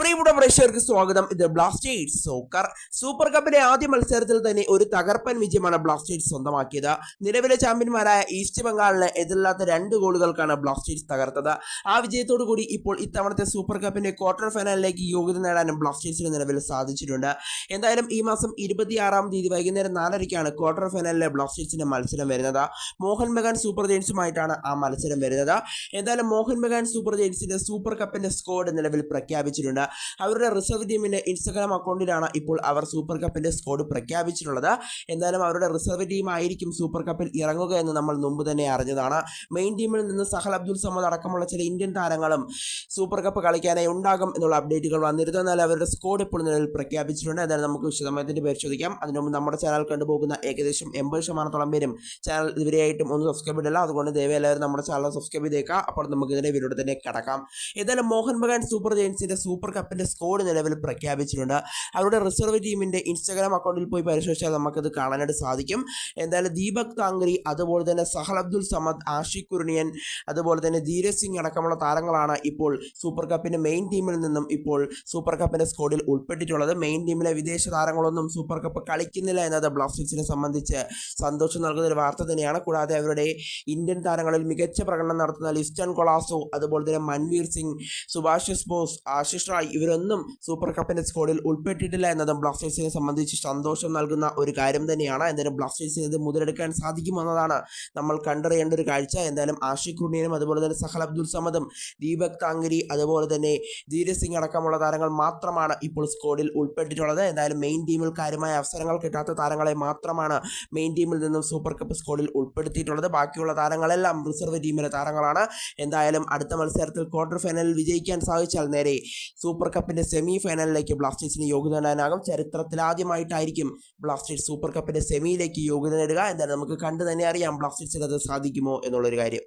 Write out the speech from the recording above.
പ്രിയപ്പെട്ട പ്രേക്ഷകർക്ക് സ്വാഗതം. ഇത് ബ്ലാസ്റ്റേഴ്സ് സോക്കർ സൂപ്പർ കപ്പിലെ ആദ്യ മത്സരത്തിൽ തന്നെ ഒരു തകർപ്പൻ വിജയമാണ് ബ്ലാസ്റ്റേഴ്സ് സ്വന്തമാക്കിയത്. നിലവിലെ ചാമ്പ്യന്മാരായ ഈസ്റ്റ് ബംഗാളിന് എതിരില്ലാത്ത 2 ഗോളുകൾക്കാണ് ബ്ലാസ്റ്റേഴ്സ് തകർത്തത്. ആ വിജയത്തോടു കൂടി ഇപ്പോൾ ഇത്തവണത്തെ സൂപ്പർ കപ്പിന്റെ ക്വാർട്ടർ ഫൈനലിലേക്ക് യോഗ്യത നേടാനും ബ്ലാസ്റ്റേഴ്സിന് നിലവിൽ സാധിച്ചിട്ടുണ്ട്. എന്തായാലും ഈ മാസം 26-ാം തീയതി വൈകുന്നേരം 4:30ക്കാണ് ക്വാർട്ടർ ഫൈനലിലെ ബ്ലാസ്റ്റേഴ്സിന്റെ മത്സരം വരുന്നത്. മോഹൻ ബഗാൻ സൂപ്പർ ജെയിൻസുമായിട്ടാണ് ആ മത്സരം വരുന്നത്. എന്തായാലും മോഹൻ ബഗാൻ സൂപ്പർ ജെയിൻസിന്റെ സൂപ്പർ കപ്പിന്റെ സ്ക്വാഡ് നിലവിൽ പ്രഖ്യാപിച്ചിട്ടുണ്ട്. അവരുടെ റിസർവ് ടീമിന്റെ ഇൻസ്റ്റഗ്രാം അക്കൗണ്ടിലാണ് ഇപ്പോൾ അവർ സൂപ്പർ കപ്പിന്റെ സ്ക്വാഡ് പ്രഖ്യാപിച്ചിട്ടുള്ളത്. എന്തായാലും അവരുടെ റിസർവ് ടീം ആയിരിക്കും സൂപ്പർ കപ്പിൽ ഇറങ്ങുക എന്ന് നമ്മൾ മുമ്പ് തന്നെ അറിഞ്ഞതാണ്. മെയിൻ ടീമിൽ നിന്ന് സഹൽ അബ്ദുൽ സമദ് അടക്കമുള്ള ചില ഇന്ത്യൻ താരങ്ങളും സൂപ്പർ കപ്പ് കളിക്കാനായി ഉണ്ടാകും എന്നുള്ള അപ്ഡേറ്റുകൾ വന്നിരുന്നു. എന്നാൽ അവരുടെ സ്ക്വാഡ് ഇപ്പോൾ നിലവിൽ പ്രഖ്യാപിച്ചിട്ടുണ്ട്. എന്തായാലും നമുക്ക് വിശദമായതിന്റെ പരിശോധിക്കാം. അതിനു മുമ്പ് നമ്മുടെ ചാനൽ കണ്ടുപോകുന്ന ഏകദേശം 80% പേരും ചാനൽ ഇതുവരെയായിട്ടും ഒന്ന് സബ്സ്ക്രൈബ് ചെയ്തില്ല. അതുകൊണ്ട് ദയവായി എല്ലാവരും നമ്മുടെ ചാനൽ സബ്സ്ക്രൈബ് ചെയ്തേക്കാം. അപ്പോൾ നമുക്ക് ഇതിന്റെ വീഡിയോ തന്നെ കിടക്കാം. ഏതായാലും മോഹൻ ബഗാൻ സൂപ്പർ ജെയിൻസിന്റെ സൂപ്പർ കപ്പിന്റെ സ്ക്വാഡ് നിലവിൽ പ്രഖ്യാപിച്ചിട്ടുണ്ട്. അവരുടെ റിസർവ് ടീമിന്റെ ഇൻസ്റ്റഗ്രാം അക്കൗണ്ടിൽ പോയി പരിശോധിച്ചാൽ നമുക്കത് കാണാനായിട്ട് സാധിക്കും. എന്തായാലും ദീപക് താങ്കരി, അതുപോലെ തന്നെ സഹൽ അബ്ദുൽ സമദ്, ആഷിഖ് കുർണിയൻ, അതുപോലെ തന്നെ ധീരജ് സിംഗ് അടക്കമുള്ള താരങ്ങളാണ് ഇപ്പോൾ സൂപ്പർ കപ്പിന്റെ മെയിൻ ടീമിൽ നിന്നും ഇപ്പോൾ സൂപ്പർ കപ്പിന്റെ സ്ക്വാഡിൽ ഉൾപ്പെട്ടിട്ടുള്ളത്. മെയിൻ ടീമിലെ വിദേശ താരങ്ങളൊന്നും സൂപ്പർ കപ്പ് കളിക്കുന്നില്ല എന്നത് ബ്ലാസ്റ്റേഴ്സിനെ സംബന്ധിച്ച് സന്തോഷം നൽകുന്ന ഒരു വാർത്ത തന്നെയാണ്. കൂടാതെ അവരുടെ ഇന്ത്യൻ താരങ്ങളിൽ മികച്ച പ്രകടനം നടത്തുന്ന ലിസ്റ്റൺ കൊളാസോ, അതുപോലെ തന്നെ മൻവീർ സിംഗ്, സുഭാഷിഷ് ബോസ്, ആശിഷ് റായ് ഇവരൊന്നും സൂപ്പർ കപ്പിന്റെ സ്ക്വാഡിൽ ഉൾപ്പെട്ടിട്ടില്ല എന്നതും ബ്ലാസ്റ്റേഴ്സിനെ സംബന്ധിച്ച് സന്തോഷം നൽകുന്ന ഒരു കാര്യം തന്നെയാണ്. എന്തായാലും ബ്ലാസ്റ്റേഴ്സിന് ഇത് മുതലെടുക്കാൻ സാധിക്കുമെന്നതാണ് നമ്മൾ കണ്ടറിയേണ്ട ഒരു കാഴ്ച. എന്തായാലും ആഷിഖ് കുർണിയനും അതുപോലെ തന്നെ സഹൽ അബ്ദുൽ സമദും ദീപക് താങ്കരി, അതുപോലെ തന്നെ ധീരജ് സിംഗ് അടക്കമുള്ള താരങ്ങൾ മാത്രമാണ് ഇപ്പോൾ സ്ക്വാഡിൽ ഉൾപ്പെട്ടിട്ടുള്ളത്. എന്തായാലും മെയിൻ ടീമിൽ കാര്യമായ അവസരങ്ങൾ കിട്ടാത്ത താരങ്ങളെ മാത്രമാണ് മെയിൻ ടീമിൽ നിന്നും സൂപ്പർ കപ്പ് സ്ക്വാഡിൽ ഉൾപ്പെടുത്തിയിട്ടുള്ളത്. ബാക്കിയുള്ള താരങ്ങളെല്ലാം റിസർവ് ടീമിലെ താരങ്ങളാണ്. എന്തായാലും അടുത്ത മത്സരത്തിൽ ക്വാർട്ടർ ഫൈനലിൽ വിജയിക്കാൻ സാധിച്ചാൽ നേരെ സൂപ്പർ കപ്പിന്റെ സെമി ഫൈനലിലേക്ക് ബ്ലാസ്റ്റേഴ്സിന് യോഗ്യത നേടാനാകും. ചരിത്രത്തിലാദ്യമായിട്ടായിരിക്കും ബ്ലാസ്റ്റേഴ്സ് സൂപ്പർ കപ്പിന്റെ സെമിയിലേക്ക് യോഗ്യത നേടുക. എന്തായാലും നമുക്ക് കണ്ടു തന്നെ അറിയാം ബ്ലാസ്റ്റേഴ്സിന് അത് സാധിക്കുമോ എന്നുള്ളൊരു കാര്യം.